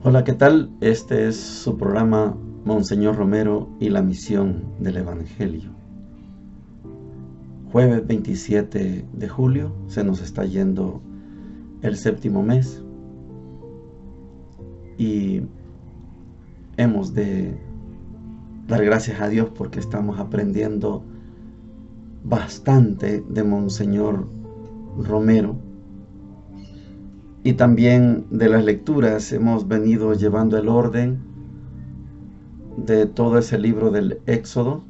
Hola, ¿qué tal? Este es su programa Monseñor Romero y la misión del Evangelio. Jueves 27 de julio, se nos está yendo el séptimo mes y hemos de dar gracias a Dios porque estamos aprendiendo bastante de Monseñor Romero. Y también de las lecturas hemos venido llevando el orden de todo ese libro del Éxodo.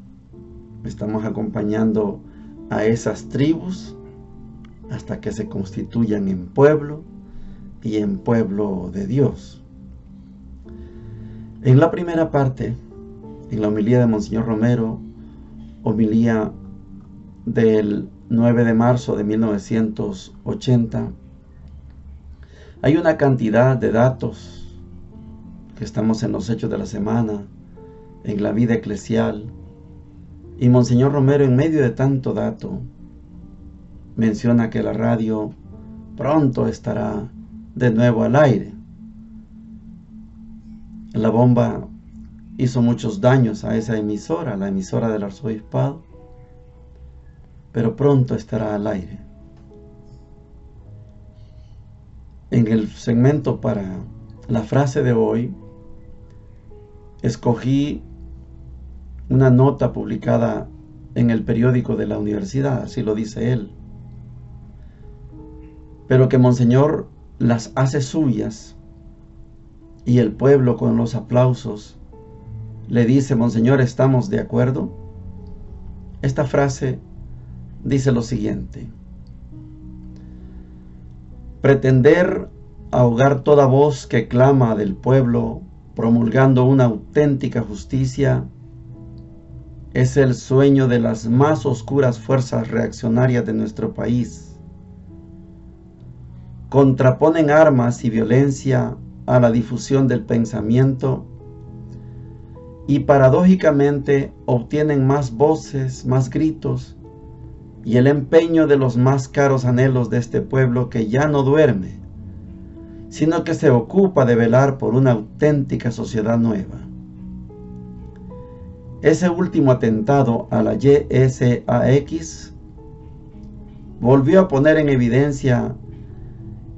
Estamos acompañando a esas tribus hasta que se constituyan en pueblo y en pueblo de Dios. En la primera parte, en la homilía de Monseñor Romero, homilía del 9 de marzo de 1980, hay una cantidad de datos que estamos en los hechos de la semana, en la vida eclesial, y Monseñor Romero, en medio de tanto dato, menciona que la radio pronto estará de nuevo al aire. La bomba hizo muchos daños a esa emisora, la emisora del arzobispado, pero pronto estará al aire. En el segmento para la frase de hoy, escogí una nota publicada en el periódico de la universidad, así lo dice él, pero que Monseñor las hace suyas y el pueblo con los aplausos le dice: Monseñor, ¿estamos de acuerdo? Esta frase dice lo siguiente: pretender ahogar toda voz que clama del pueblo promulgando una auténtica justicia es el sueño de las más oscuras fuerzas reaccionarias de nuestro país. Contraponen armas y violencia a la difusión del pensamiento y paradójicamente obtienen más voces, más gritos y el empeño de los más caros anhelos de este pueblo que ya no duerme, sino que se ocupa de velar por una auténtica sociedad nueva. Ese último atentado a la YSAX volvió a poner en evidencia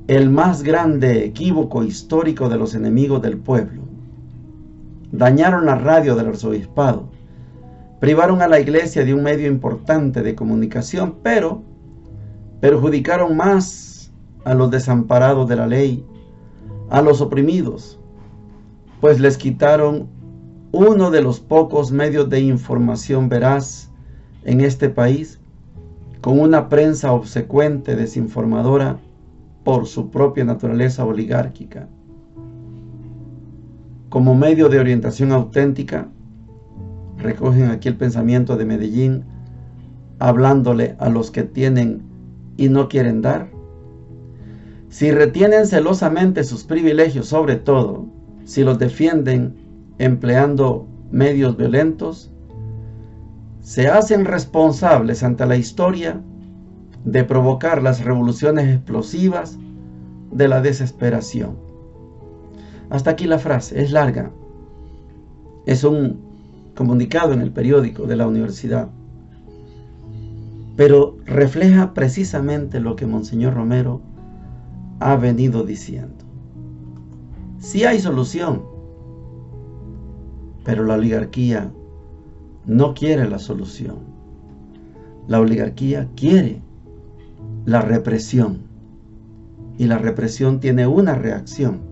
el más grande equívoco histórico de los enemigos del pueblo. Dañaron la radio del arzobispado, privaron a la iglesia de un medio importante de comunicación, pero perjudicaron más a los desamparados de la ley, a los oprimidos, pues les quitaron uno de los pocos medios de información veraz en este país, con una prensa obsecuente, desinformadora por su propia naturaleza oligárquica. Como medio de orientación auténtica, recogen aquí el pensamiento de Medellín, hablándole a los que tienen y no quieren dar. Si retienen celosamente sus privilegios, sobre todo, si los defienden empleando medios violentos, se hacen responsables ante la historia de provocar las revoluciones explosivas de la desesperación. Hasta aquí la frase, es larga. Es un comunicado en el periódico de la universidad, pero refleja precisamente lo que Monseñor Romero ha venido diciendo. Sí hay solución, pero la oligarquía no quiere la solución. La oligarquía quiere la represión, y la represión tiene una reacción,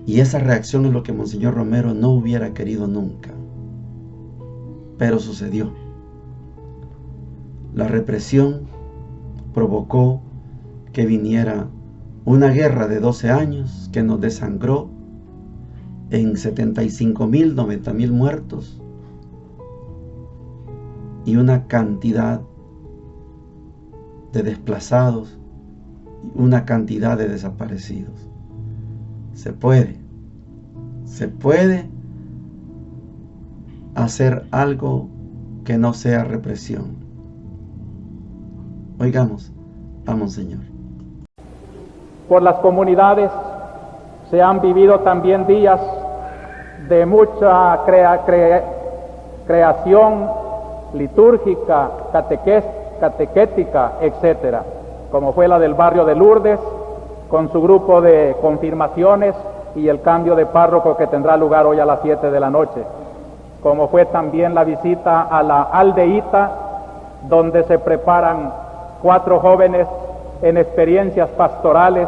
y esa reacción es lo que Monseñor Romero no hubiera querido nunca, pero sucedió. La represión provocó que viniera una guerra de 12 años que nos desangró en 75,000, 90,000 muertos y una cantidad de desplazados y una cantidad de desaparecidos. Se puede hacer algo que no sea represión. Oigamos a Monseñor. Por las comunidades Se han vivido también días de mucha creación litúrgica, catequética, etc., como fue la del barrio de Lourdes, con su grupo de confirmaciones y el cambio de párroco que tendrá lugar hoy a las 7 de la noche, como fue también la visita a la aldeíta, donde se preparan 4 jóvenes en experiencias pastorales,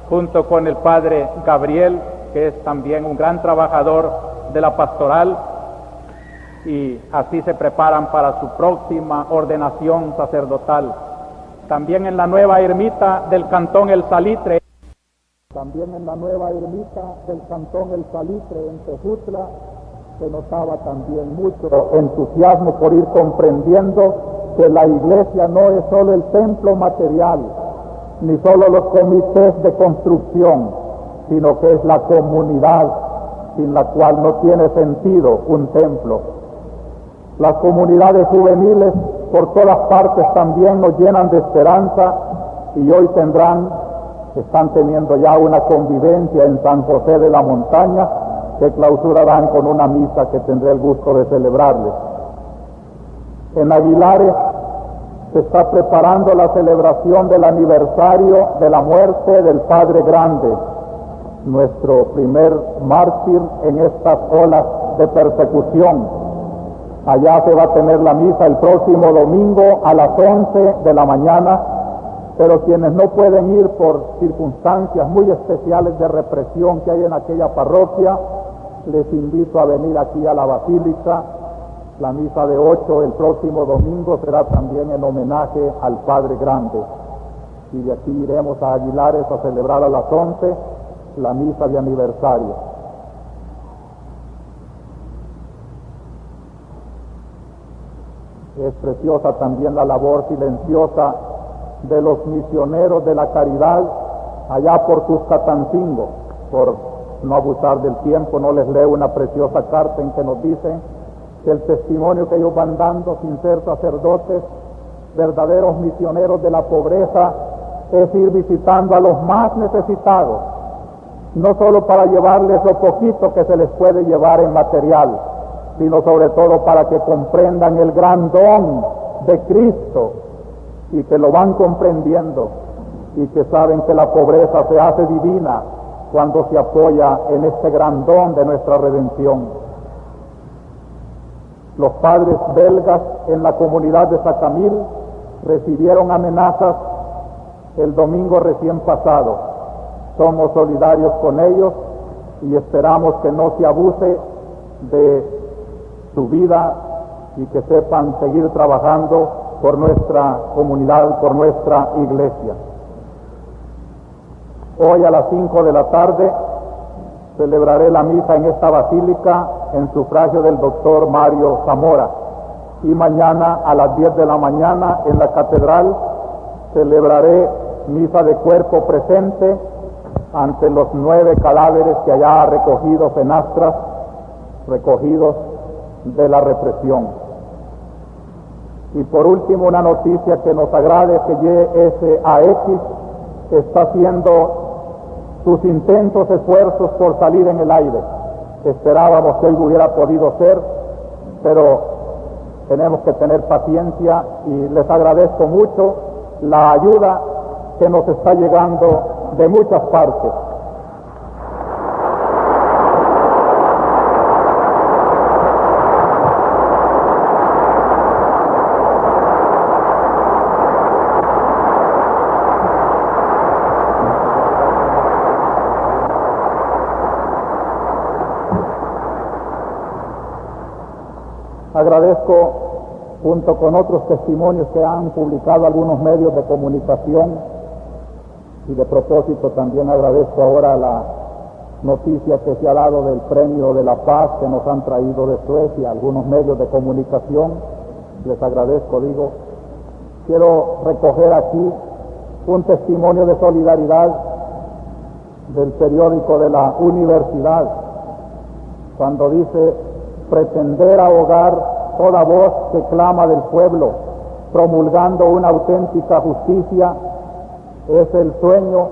junto con el padre Gabriel, que es también un gran trabajador de la pastoral, y así se preparan para su próxima ordenación sacerdotal. También en la nueva ermita del Cantón El Salitre, en Tejutla, se notaba también mucho entusiasmo por ir comprendiendo que la iglesia no es solo el templo material, ni solo los comités de construcción, sino que es la comunidad sin la cual no tiene sentido un templo. Las comunidades juveniles por todas partes también nos llenan de esperanza y hoy están teniendo ya una convivencia en San José de la Montaña que clausurarán con una misa que tendré el gusto de celebrarles. En Aguilares se está preparando la celebración del aniversario de la muerte del Padre Grande, nuestro primer mártir en estas olas de persecución. Allá se va a tener la misa el próximo domingo a las 11 de la mañana, pero quienes no pueden ir por circunstancias muy especiales de represión que hay en aquella parroquia, les invito a venir aquí a la Basílica. La misa de 8 el próximo domingo será también en homenaje al Padre Grande. Y de aquí iremos a Aguilares a celebrar a las 11 la misa de aniversario. Es preciosa también la labor silenciosa de los misioneros de la caridad allá por Cuscatancingo. Por no abusar del tiempo, no les leo una preciosa carta en que nos dicen que el testimonio que ellos van dando sin ser sacerdotes, verdaderos misioneros de la pobreza, es ir visitando a los más necesitados, no solo para llevarles lo poquito que se les puede llevar en material, sino sobre todo para que comprendan el gran don de Cristo y que lo van comprendiendo y que saben que la pobreza se hace divina cuando se apoya en este gran don de nuestra redención. Los padres belgas en la comunidad de Sacamil recibieron amenazas el domingo recién pasado. Somos solidarios con ellos y esperamos que no se abuse de su vida y que sepan seguir trabajando por nuestra comunidad, por nuestra iglesia. Hoy a las 5 de la tarde celebraré la misa en esta basílica en sufragio del doctor Mario Zamora, y mañana a las 10 de la mañana en la catedral celebraré misa de cuerpo presente ante los 9 cadáveres que allá ha recogido Fenastras, recogidos de la represión. Y por último, una noticia que nos agrade, que YSAX está haciendo sus intensos esfuerzos por salir en el aire. Esperábamos que él hubiera podido ser, pero tenemos que tener paciencia y les agradezco mucho la ayuda que nos está llegando de muchas partes. Agradezco, junto con otros testimonios que han publicado algunos medios de comunicación, y de propósito también agradezco ahora la noticia que se ha dado del Premio de la Paz que nos han traído de Suecia, algunos medios de comunicación. Les agradezco, quiero recoger aquí un testimonio de solidaridad del periódico de la universidad, cuando dice: pretender ahogar toda voz que clama del pueblo, promulgando una auténtica justicia, es el sueño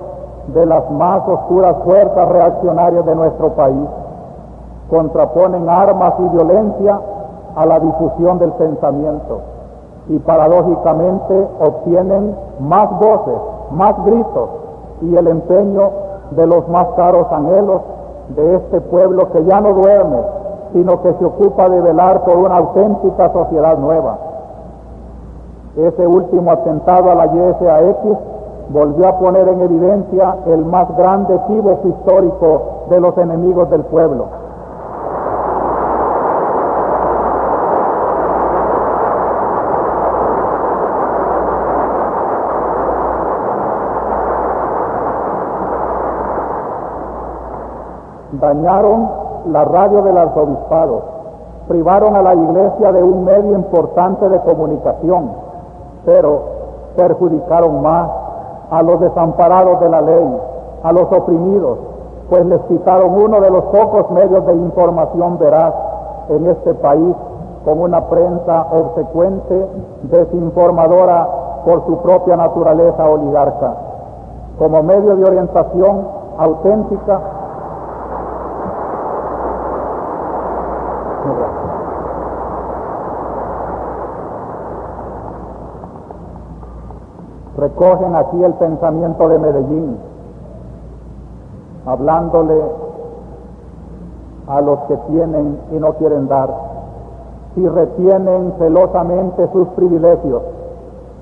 de las más oscuras fuerzas reaccionarias de nuestro país. Contraponen armas y violencia a la difusión del pensamiento y paradójicamente obtienen más voces, más gritos y el empeño de los más caros anhelos de este pueblo que ya no duerme, sino que se ocupa de velar por una auténtica sociedad nueva. Ese último atentado a la YSAX volvió a poner en evidencia el más grande equívoco histórico de los enemigos del pueblo. Dañaron la radio del arzobispado, privaron a la iglesia de un medio importante de comunicación, pero perjudicaron más a los desamparados de la ley, a los oprimidos, pues les quitaron uno de los pocos medios de información veraz en este país, con una prensa obsecuente, desinformadora por su propia naturaleza oligarca. Como medio de orientación auténtica, recogen aquí el pensamiento de Medellín, hablándole a los que tienen y no quieren dar, si retienen celosamente sus privilegios,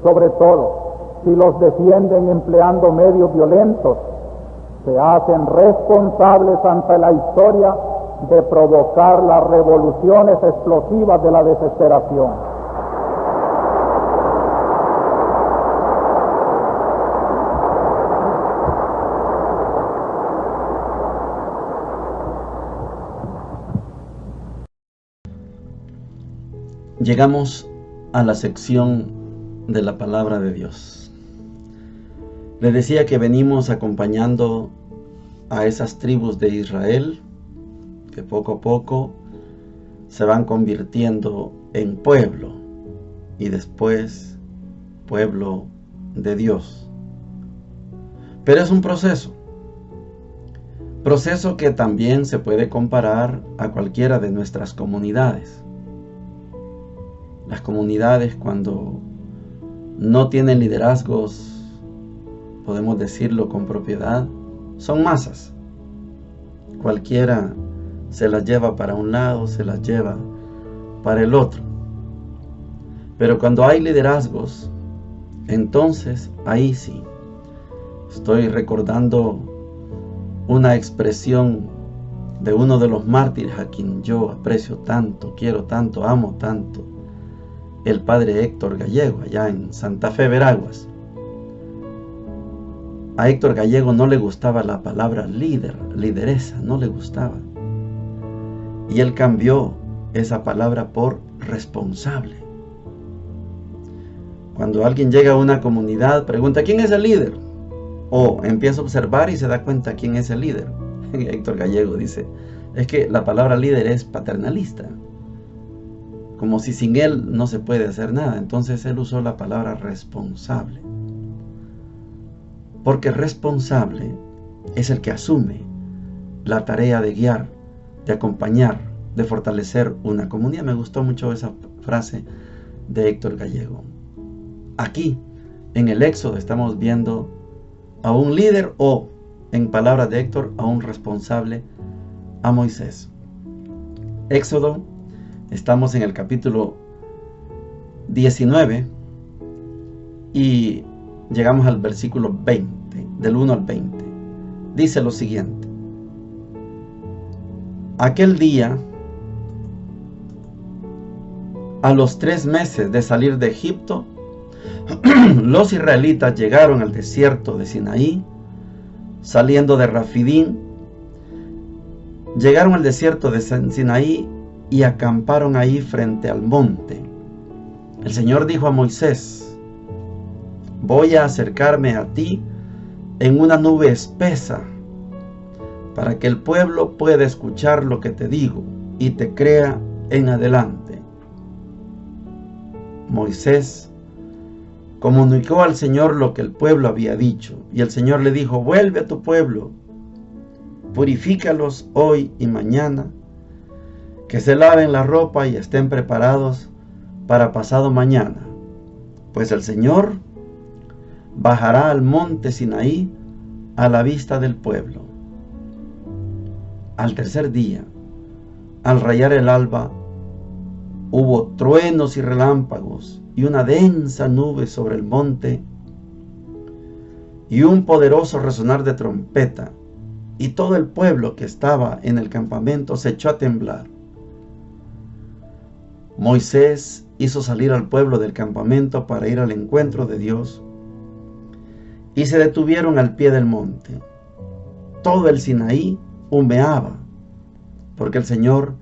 sobre todo si los defienden empleando medios violentos, se hacen responsables ante la historia de provocar las revoluciones explosivas de la desesperación. Llegamos a la sección de la palabra de Dios. Le decía que venimos acompañando a esas tribus de Israel que poco a poco se van convirtiendo en pueblo y después pueblo de Dios. Pero es un proceso que también se puede comparar a cualquiera de nuestras comunidades. Las comunidades, cuando no tienen liderazgos, podemos decirlo con propiedad, son masas. Cualquiera se las lleva para un lado, se las lleva para el otro. Pero cuando hay liderazgos, entonces ahí sí. Estoy recordando una expresión de uno de los mártires a quien yo aprecio tanto, quiero tanto, amo tanto, el padre Héctor Gallego, allá en Santa Fe, Veraguas. A Héctor Gallego no le gustaba la palabra líder, lideresa, no le gustaba. Y él cambió esa palabra por responsable. Cuando alguien llega a una comunidad, pregunta, ¿quién es el líder? O empieza a observar y se da cuenta quién es el líder. Héctor Gallego dice, es que la palabra líder es paternalista, como si sin él no se puede hacer nada. Entonces él usó la palabra responsable, porque responsable es el que asume la tarea de guiar, de acompañar, de fortalecer una comunidad. Me gustó mucho esa frase de Héctor Gallego. Aquí, en el Éxodo, estamos viendo a un líder, o, en palabras de Héctor, a un responsable, a Moisés. Éxodo, estamos en el capítulo 19 y llegamos al versículo 20, del 1 al 20. Dice lo siguiente: aquel día, a los 3 meses de salir de Egipto, los israelitas llegaron al desierto de Sinaí, saliendo de Rafidín. Llegaron al desierto de Sinaí y acamparon ahí frente al monte. El Señor dijo a Moisés: voy a acercarme a ti en una nube espesa, para que el pueblo pueda escuchar lo que te digo y te crea en adelante. Moisés comunicó al Señor lo que el pueblo había dicho. Y el Señor le dijo: vuelve a tu pueblo, purifícalos hoy y mañana, que se laven la ropa y estén preparados para pasado mañana, pues el Señor bajará al monte Sinaí a la vista del pueblo. Al tercer día, al rayar el alba, hubo truenos y relámpagos y una densa nube sobre el monte y un poderoso resonar de trompeta, y todo el pueblo que estaba en el campamento se echó a temblar. Moisés hizo salir al pueblo del campamento para ir al encuentro de Dios, y se detuvieron al pie del monte. Todo el Sinaí humeaba, porque el Señor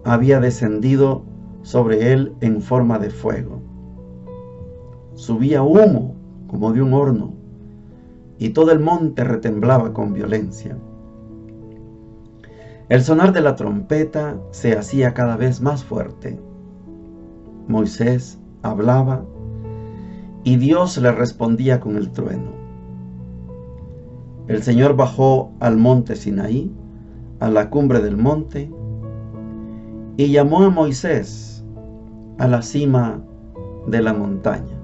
había descendido sobre él en forma de fuego. Subía humo como de un horno, y todo el monte retemblaba con violencia. El sonar de la trompeta se hacía cada vez más fuerte. Moisés hablaba y Dios le respondía con el trueno. El Señor bajó al monte Sinaí, a la cumbre del monte, y llamó a Moisés a la cima de la montaña.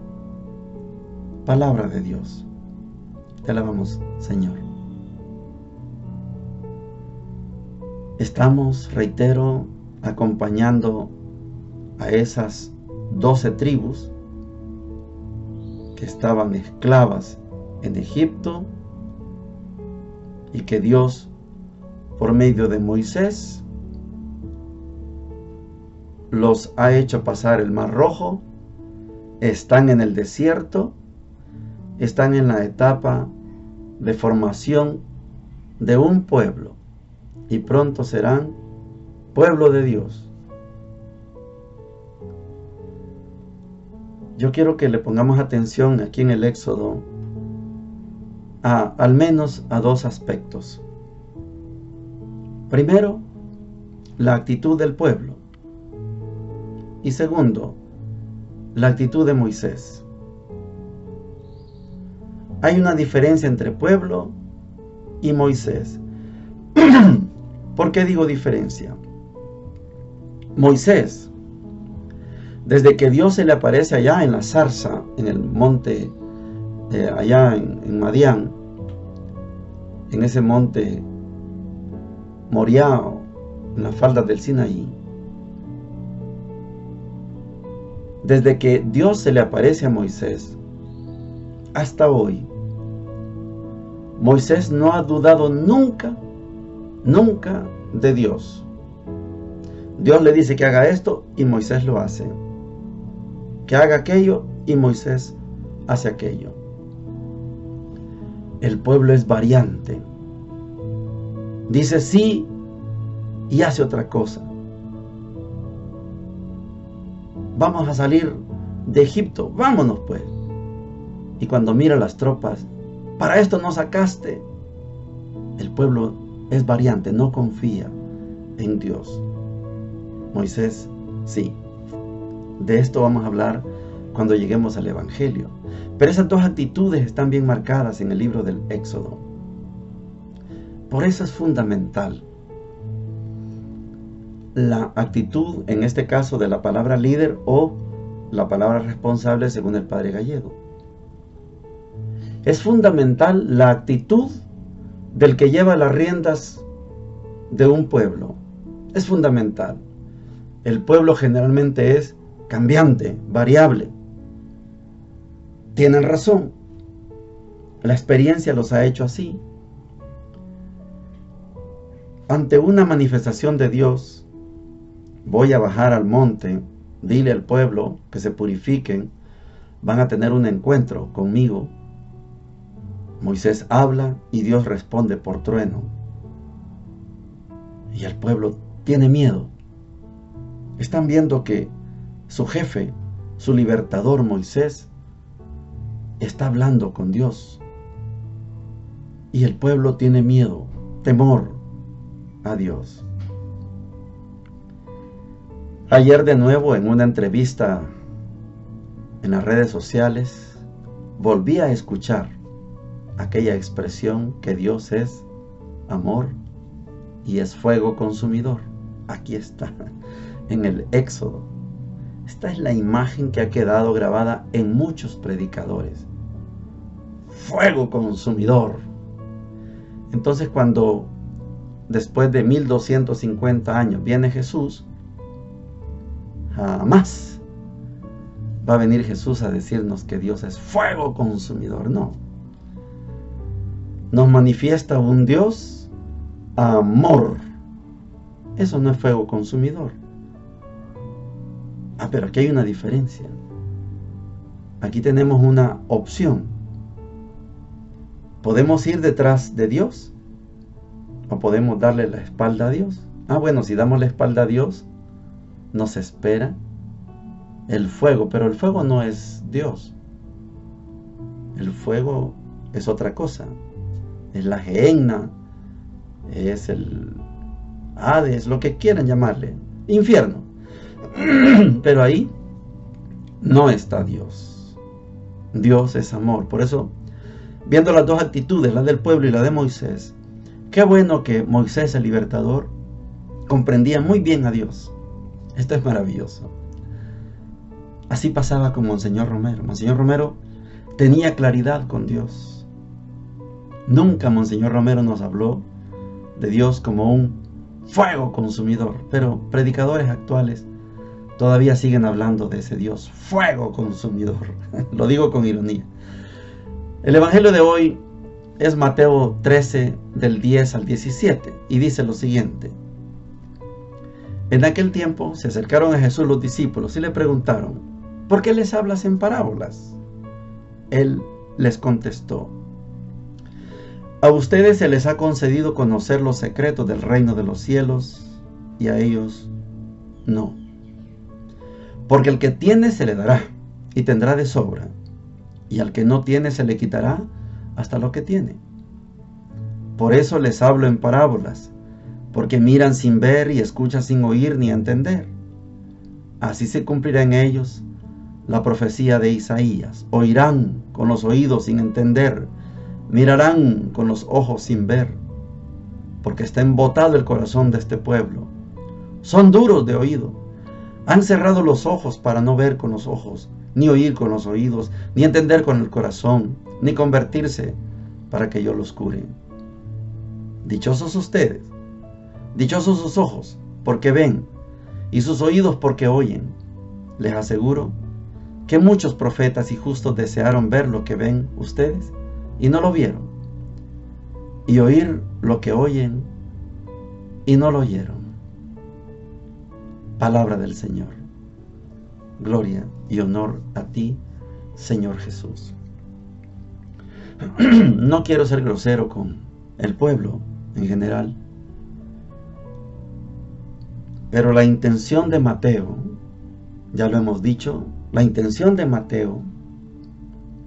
Palabra de Dios. Te alabamos, Señor. Estamos, reitero, acompañando a esas 12 tribus que estaban esclavas en Egipto y que Dios, por medio de Moisés, los ha hecho pasar el Mar Rojo. Están en el desierto, están en la etapa de formación de un pueblo y pronto serán pueblo de Dios. Yo quiero que le pongamos atención aquí en el Éxodo al menos a dos aspectos. Primero, la actitud del pueblo. Y segundo, la actitud de Moisés. Hay una diferencia entre pueblo y Moisés. ¿Por qué digo diferencia? Moisés, desde que Dios se le aparece allá en la zarza, en el monte, allá en Madián, en ese monte Moriah, en las faldas del Sinaí, desde que Dios se le aparece a Moisés hasta hoy, Moisés no ha dudado nunca de Dios. Dios le dice que haga esto y Moisés lo hace, que haga aquello y Moisés hace aquello. El pueblo es variante, dice sí y hace otra cosa. Vamos a salir de Egipto, vámonos pues. Y cuando mira las tropas, para esto nos sacaste. El pueblo es variante, no confía en Dios. Moisés, sí. De esto vamos a hablar cuando lleguemos al Evangelio. Pero esas dos actitudes están bien marcadas en el libro del Éxodo. Por eso es fundamental la actitud, en este caso, de la palabra líder o la palabra responsable según el padre Gallego. Es fundamental la actitud del que lleva las riendas de un pueblo. Es fundamental. El pueblo generalmente es cambiante, variable. Tienen razón. La experiencia los ha hecho así. Ante una manifestación de Dios, voy a bajar al monte, dile al pueblo que se purifiquen, van a tener un encuentro conmigo. Moisés habla y Dios responde por trueno. Y el pueblo tiene miedo. Están viendo que su jefe, su libertador Moisés, está hablando con Dios. Y el pueblo tiene miedo, temor a Dios. Ayer de nuevo en una entrevista en las redes sociales, volví a escuchar aquella expresión que Dios es amor y es fuego consumidor. Aquí está, en el Éxodo. Esta es la imagen que ha quedado grabada en muchos predicadores. Fuego consumidor. Entonces, cuando después de 1250 años viene Jesús, jamás va a venir Jesús a decirnos que Dios es fuego consumidor. No. Nos manifiesta un Dios amor. Eso no es fuego consumidor. Pero aquí hay una diferencia. Aquí tenemos una opción. ¿Podemos ir detrás de Dios? ¿O podemos darle la espalda a Dios? Bueno, si damos la espalda a Dios, nos espera el fuego. Pero el fuego no es Dios. El fuego es otra cosa. Es la Gehenna, es el Hades, lo que quieran llamarle, infierno. Pero ahí no está Dios. Dios es amor. Por eso, viendo las dos actitudes, la del pueblo y la de Moisés, qué bueno que Moisés, el libertador, comprendía muy bien a Dios. Esto es maravilloso. Así pasaba con Monseñor Romero. Monseñor Romero tenía claridad con Dios. Nunca Monseñor Romero nos habló de Dios como un fuego consumidor, pero predicadores actuales todavía siguen hablando de ese Dios fuego consumidor. Lo digo con ironía. El evangelio de hoy es Mateo 13, del 10 al 17, y dice lo siguiente. En aquel tiempo se acercaron a Jesús los discípulos y le preguntaron: ¿por qué les hablas en parábolas? Él les contestó: a ustedes se les ha concedido conocer los secretos del reino de los cielos, y a ellos no. Porque el que tiene se le dará, y tendrá de sobra, y al que no tiene se le quitará hasta lo que tiene. Por eso les hablo en parábolas, porque miran sin ver y escuchan sin oír ni entender. Así se cumplirá en ellos la profecía de Isaías: oirán con los oídos sin entender, mirarán con los ojos sin ver, porque está embotado el corazón de este pueblo. Son duros de oído, han cerrado los ojos para no ver con los ojos, ni oír con los oídos, ni entender con el corazón, ni convertirse para que yo los cure. Dichosos ustedes, dichosos sus ojos porque ven, y sus oídos porque oyen. Les aseguro que muchos profetas y justos desearon ver lo que ven ustedes y no lo vieron, y oír lo que oyen y no lo oyeron. Palabra del Señor. Gloria y honor a ti, Señor Jesús. No quiero ser grosero con el pueblo en general, pero la intención de Mateo, ya lo hemos dicho, la intención de Mateo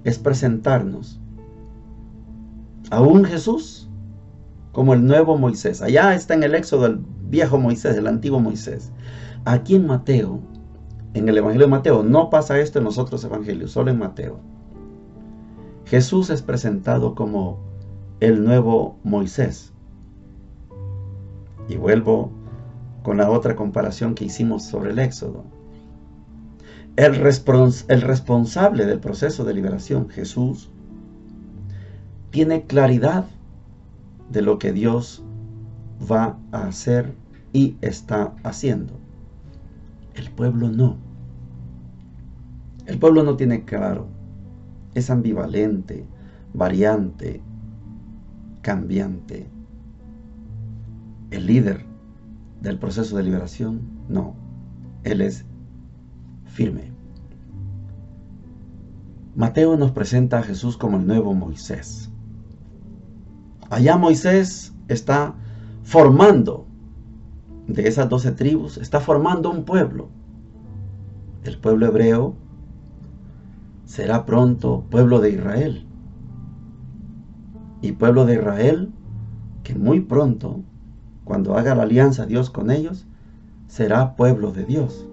es presentarnos a un Jesús como el nuevo Moisés. Allá está en el Éxodo el viejo Moisés, el antiguo Moisés. Aquí en Mateo, en el Evangelio de Mateo, no pasa esto en los otros evangelios, solo en Mateo. Jesús es presentado como el nuevo Moisés. Y vuelvo con la otra comparación que hicimos sobre el Éxodo. El responsable del proceso de liberación, Jesús, tiene claridad de lo que Dios va a hacer y está haciendo. El pueblo no. El pueblo no tiene claro. Es ambivalente, variante, cambiante. El líder del proceso de liberación, no. Él es firme. Mateo nos presenta a Jesús como el nuevo Moisés. Allá Moisés está formando de esas 12 tribus, está formando un pueblo. El pueblo hebreo será pronto pueblo de Israel. Y pueblo de Israel que muy pronto, cuando haga la alianza Dios con ellos, será pueblo de Dios.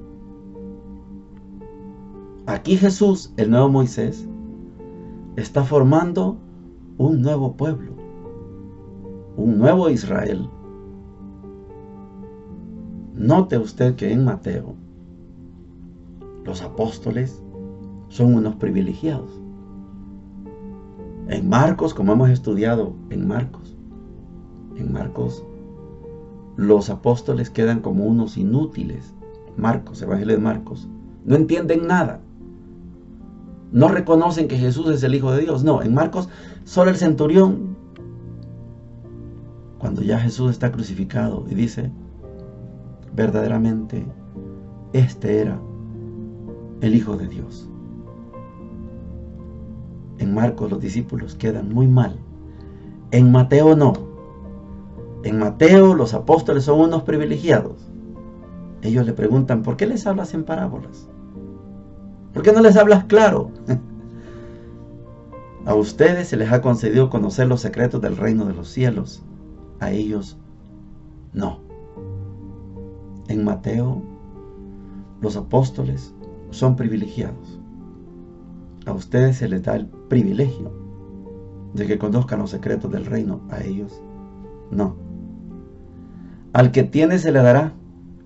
Aquí Jesús, el nuevo Moisés, está formando un nuevo pueblo, un nuevo Israel. Note usted que en Mateo los apóstoles son unos privilegiados. En Marcos, como hemos estudiado en Marcos, los apóstoles quedan como unos inútiles. Marcos, Evangelio de Marcos, no entienden nada. No reconocen que Jesús es el Hijo de Dios. No, en Marcos solo el centurión, cuando ya Jesús está crucificado y dice, verdaderamente, este era el Hijo de Dios. En Marcos los discípulos quedan muy mal. En Mateo no. En Mateo los apóstoles son unos privilegiados. Ellos le preguntan, ¿por qué les hablas en parábolas? ¿Por qué no les hablas claro? A ustedes se les ha concedido conocer los secretos del reino de los cielos. A ellos no. En Mateo los apóstoles son privilegiados. A ustedes se les da el privilegio de que conozcan los secretos del reino. A ellos no. Al que tiene se le dará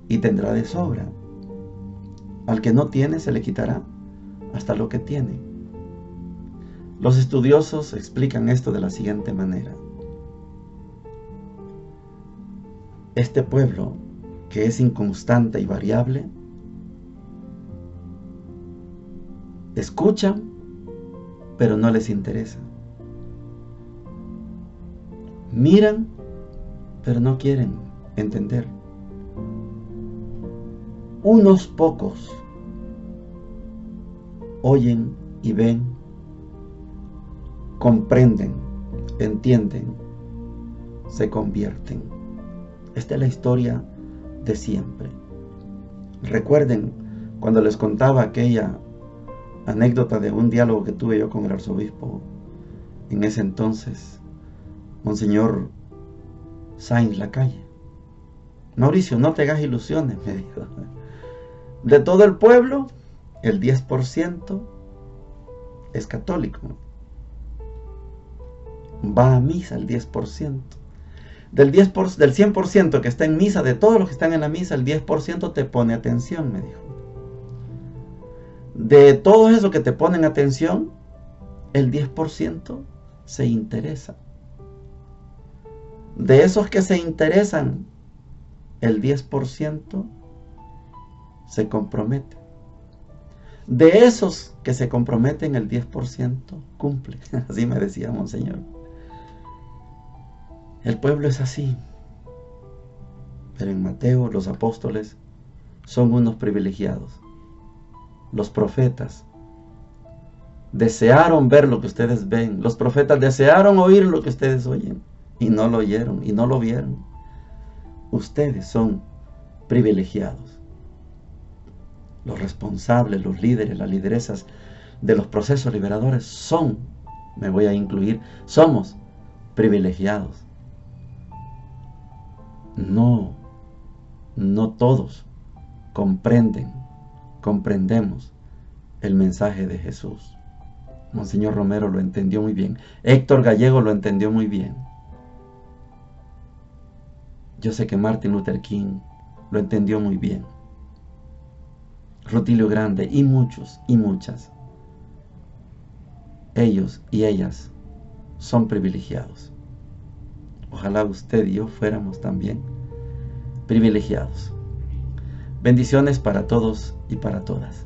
y tendrá de sobra. Al que no tiene se le quitará hasta lo que tiene. Los estudiosos explican esto de la siguiente manera. Este pueblo, que es inconstante y variable, escuchan, pero no les interesa. Miran, pero no quieren entender. Unos pocos oyen y ven, comprenden, entienden, se convierten. Esta es la historia de siempre. Recuerden cuando les contaba aquella anécdota de un diálogo que tuve yo con el arzobispo en ese entonces, Monseñor Sáenz Lacalle. Mauricio, no te hagas ilusiones, me dijo. De todo el pueblo, el 10% es católico. Va a misa el 10%. Del 100% que está en misa, de todos los que están en la misa, el 10% te pone atención, me dijo. De todo eso que te ponen atención, el 10% se interesa. De esos que se interesan, el 10% se compromete. De esos que se comprometen, el 10% cumple. Así me decía Monseñor. El pueblo es así. Pero en Mateo los apóstoles son unos privilegiados. Los profetas desearon ver lo que ustedes ven. Los profetas desearon oír lo que ustedes oyen. Y no lo oyeron y no lo vieron. Ustedes son privilegiados. Los responsables, los líderes, las lideresas de los procesos liberadores son, me voy a incluir, somos privilegiados. No todos comprendemos el mensaje de Jesús. Monseñor Romero lo entendió muy bien. Héctor Gallego lo entendió muy bien. Yo sé que Martin Luther King lo entendió muy bien. Rutilio Grande y muchos y muchas. Ellos y ellas son privilegiados. Ojalá usted y yo fuéramos también privilegiados. Bendiciones para todos y para todas.